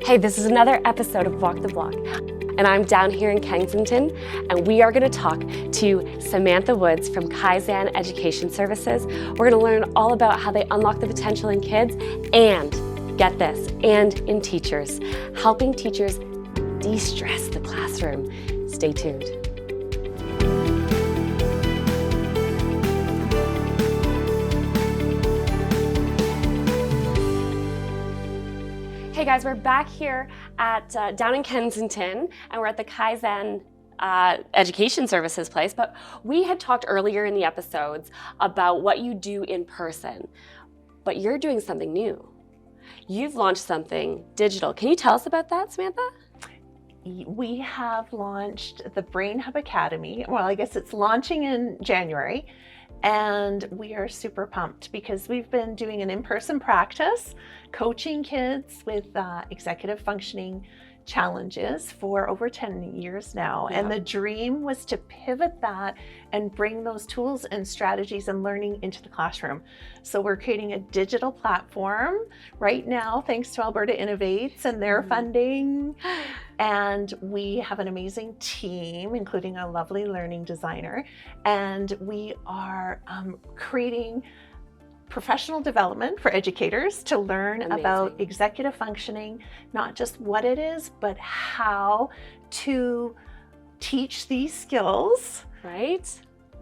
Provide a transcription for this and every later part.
Hey, this is another episode of Walk the Block, and I'm down here in Kensington, and we are going to talk to Samantha Woods from Kaizen Education Services. We're going to learn all about how they unlock the potential in kids and, get this, and in teachers, helping teachers de-stress the classroom. Stay tuned. Hey guys, we're back here at down in Kensington, and we're at the Kaizen Education Services place, but we had talked earlier in the episodes about what you do in person, but you're doing something new. You've launched something digital. Can you tell us about that, Samantha? We have launched the Brain Hub Academy. Well, I guess it's launching in January. And we are super pumped because we've been doing an in-person practice, coaching kids with executive functioning challenges for over 10 years now. Yeah. And the dream was to pivot that and bring those tools and strategies and learning into the classroom. So we're creating a digital platform right now, thanks to Alberta Innovates and their funding. And we have an amazing team, including a lovely learning designer. And we are creating professional development for educators to learn about executive functioning, not just what it is, but how to teach these skills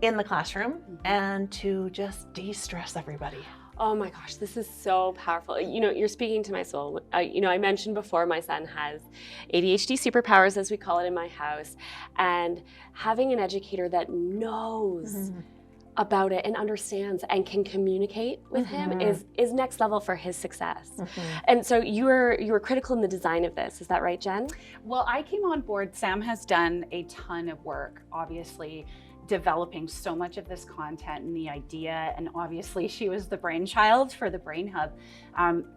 in the classroom and to just de-stress everybody. Oh my gosh, this is so powerful. You know, you're speaking to my soul. I mentioned before my son has ADHD superpowers, as we call it in my house, and having an educator that knows about it and understands and can communicate with him is next level for his success. And so you were critical in the design of this. Is that right, Jen? Well, I came on board. Sam has done a ton of work, obviously, developing so much of this content and the idea, and obviously she was the brainchild for the Brain Hub.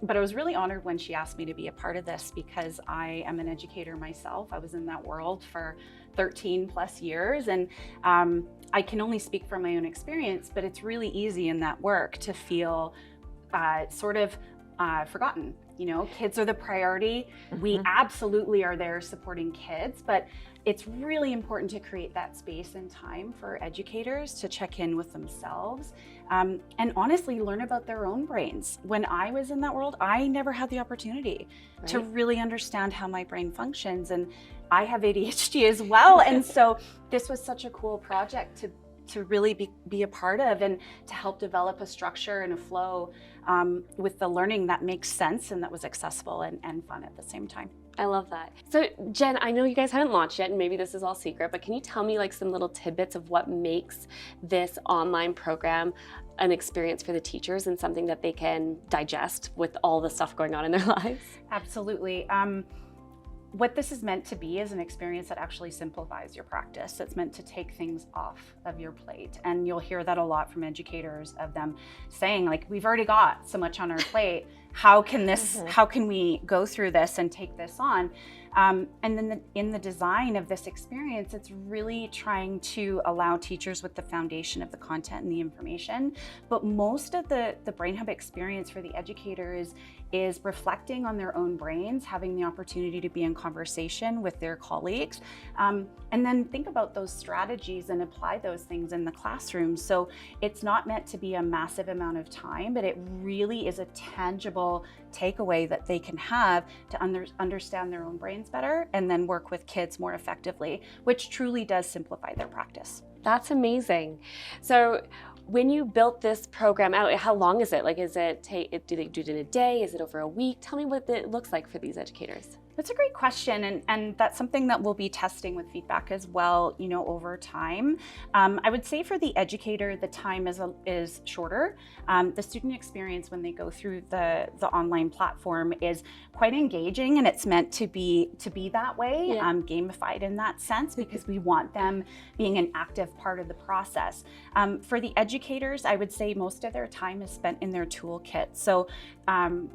But I was really honored when she asked me to be a part of this because I am an educator myself. I was in that world for 13 plus years, and I can only speak from my own experience, but it's really easy in that work to feel sort of forgotten. You know, kids are the priority. We absolutely are there supporting kids, but it's really important to create that space and time for educators to check in with themselves and honestly learn about their own brains. When I was in that world, I never had the opportunity to really understand how my brain functions, and I have ADHD as well. And so this was such a cool project to really be a part of and to help develop a structure and a flow with the learning that makes sense and that was accessible and fun at the same time. I love that. So Jen, I know you guys haven't launched yet and maybe this is all secret, but can you tell me like some little tidbits of what makes this online program an experience for the teachers and something that they can digest with all the stuff going on in their lives? Absolutely. What this is meant to be is an experience that actually simplifies your practice. It's meant to take things off of your plate. And you'll hear that a lot from educators, of them saying, like, we've already got so much on our plate. How can we go through this and take this on? And then in the design of this experience, it's really trying to allow teachers with the foundation of the content and the information. But most of the Brain Hub experience for the educators is reflecting on their own brains, having the opportunity to be in conversation with their colleagues, and then think about those strategies and apply those things in the classroom. So it's not meant to be a massive amount of time, but it really is a tangible takeaway that they can have to understand their own brains better and then work with kids more effectively, which truly does simplify their practice. That's amazing. So when you built this program out, how long is it? Like, do they do it in a day? Is it over a week? Tell me what it looks like for these educators. That's a great question, and that's something that we'll be testing with feedback as well, you know, over time. I would say for the educator, the time is shorter. The student experience when they go through the online platform is quite engaging, and it's meant to be that way, gamified in that sense, because we want them being an active part of the process. For the educators, I would say most of their time is spent in their toolkit. So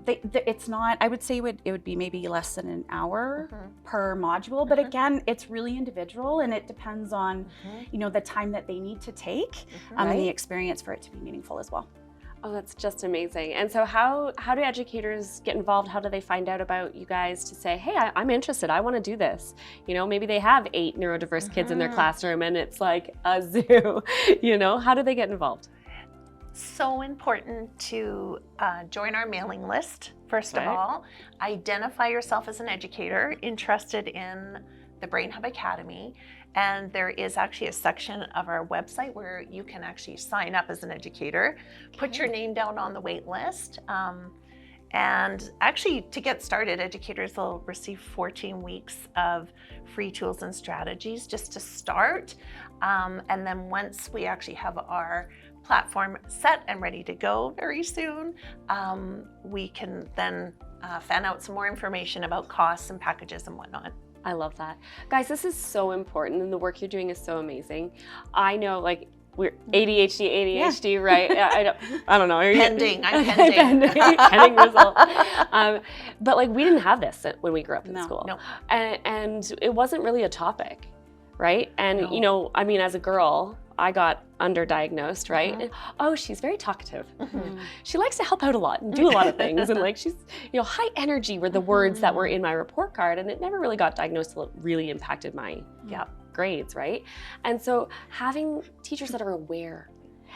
it's not, I would say it would be maybe less than an hour per module, but again, it's really individual and it depends on, you know, the time that they need to take and the experience for it to be meaningful as well. Oh, that's just amazing. And so how do educators get involved? How do they find out about you guys to say, hey, I'm interested, I want to do this? You know, maybe they have 8 neurodiverse kids in their classroom and it's like a zoo, you know, how do they get involved? So important to join our mailing list, first of all. Identify yourself as an educator interested in the Brain Hub Academy. And there is actually a section of our website where you can actually sign up as an educator, put your name down on the wait list. And actually, to get started, educators will receive 14 weeks of free tools and strategies just to start. And then once we actually have our platform set and ready to go very soon, we can then fan out some more information about costs and packages and whatnot. I love that. Guys, this is so important and the work you're doing is so amazing. I know, like, we're ADHD, right? I don't know. Pending, I'm pending. Pending result. But like, we didn't have this when we grew up in school. No. And it wasn't really a topic, right? And you know, I mean, as a girl, I got underdiagnosed, right? And, oh, she's very talkative. She likes to help out a lot and do a lot of things. And like, she's, you know, high energy were the words that were in my report card. And it never really got diagnosed till it really impacted my grades, right? And so having teachers that are aware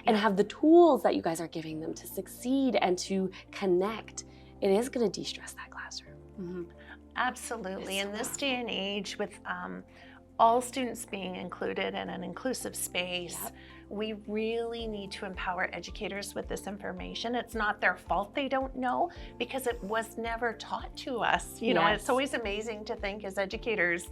and have the tools that you guys are giving them to succeed and to connect, it is going to de-stress that classroom. Absolutely. In this day and age, with all students being included in an inclusive space, we really need to empower educators with this information. It's not their fault they don't know, because it was never taught to us. You know, it's always amazing to think as educators,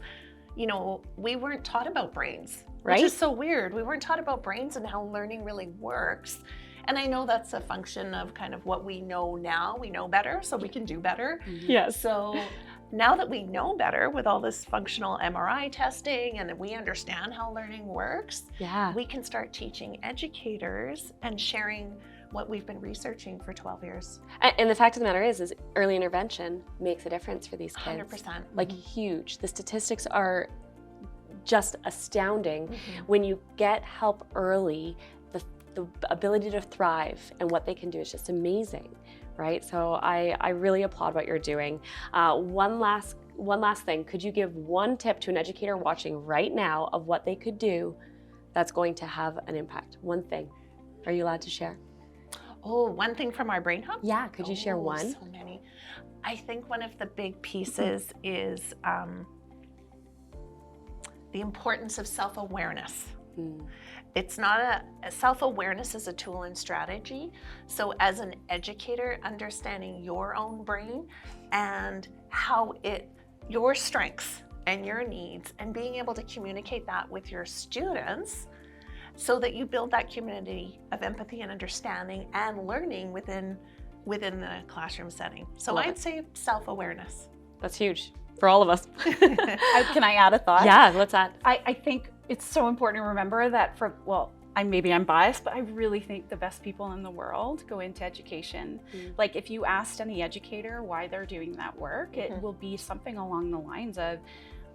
you know, we weren't taught about brains, which is so weird. We weren't taught about brains and how learning really works. And I know that's a function of kind of what we know now. We know better, so we can do better. Yes. So now that we know better with all this functional MRI testing and that we understand how learning works, we can start teaching educators and sharing what we've been researching for 12 years. And the fact of the matter is early intervention makes a difference for these kids. 100%. Like huge. The statistics are just astounding. When you get help early, the ability to thrive and what they can do is just amazing, right? So I really applaud what you're doing. One last thing, could you give one tip to an educator watching right now of what they could do that's going to have an impact? One thing. Are you allowed to share? Oh, one thing from our Brain Hub? Yeah, could you share one? So many. I think one of the big pieces is the importance of self-awareness. It's not self-awareness is a tool and strategy. So as an educator, understanding your own brain and how your strengths and your needs, and being able to communicate that with your students so that you build that community of empathy and understanding and learning within the classroom setting. So I'd say self-awareness. That's huge for all of us. Can I add a thought? Yeah, let's add. I think it's so important to remember that maybe I'm biased, but I really think the best people in the world go into education. Like if you asked any educator why they're doing that work, it will be something along the lines of,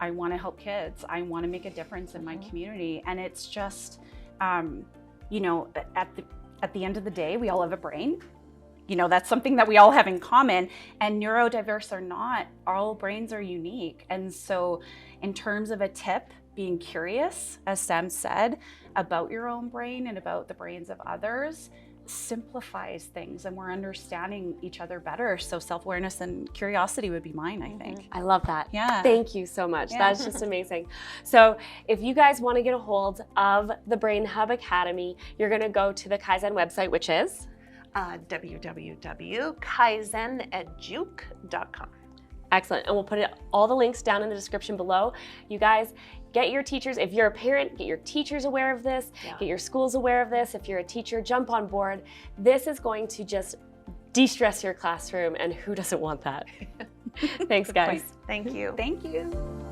I want to help kids. I want to make a difference in my community. And it's just, you know, at the end of the day, we all have a brain. You know, that's something that we all have in common, and neurodiverse or not, all brains are unique. And so in terms of a tip, being curious, as Sam said, about your own brain and about the brains of others simplifies things, and we're understanding each other better. So self-awareness and curiosity would be mine, I think. I love that. Yeah. Thank you so much. That's just amazing. So if you guys want to get a hold of the Brain Hub Academy, you're going to go to the Kaizen website, which is www.kaizeneduc.com. Excellent. And we'll put all the links down in the description below. You guys, get your teachers, if you're a parent, get your teachers aware of this, get your schools aware of this. If you're a teacher, jump on board. This is going to just de-stress your classroom, and who doesn't want that? Thanks, guys. Thank you. Thank you.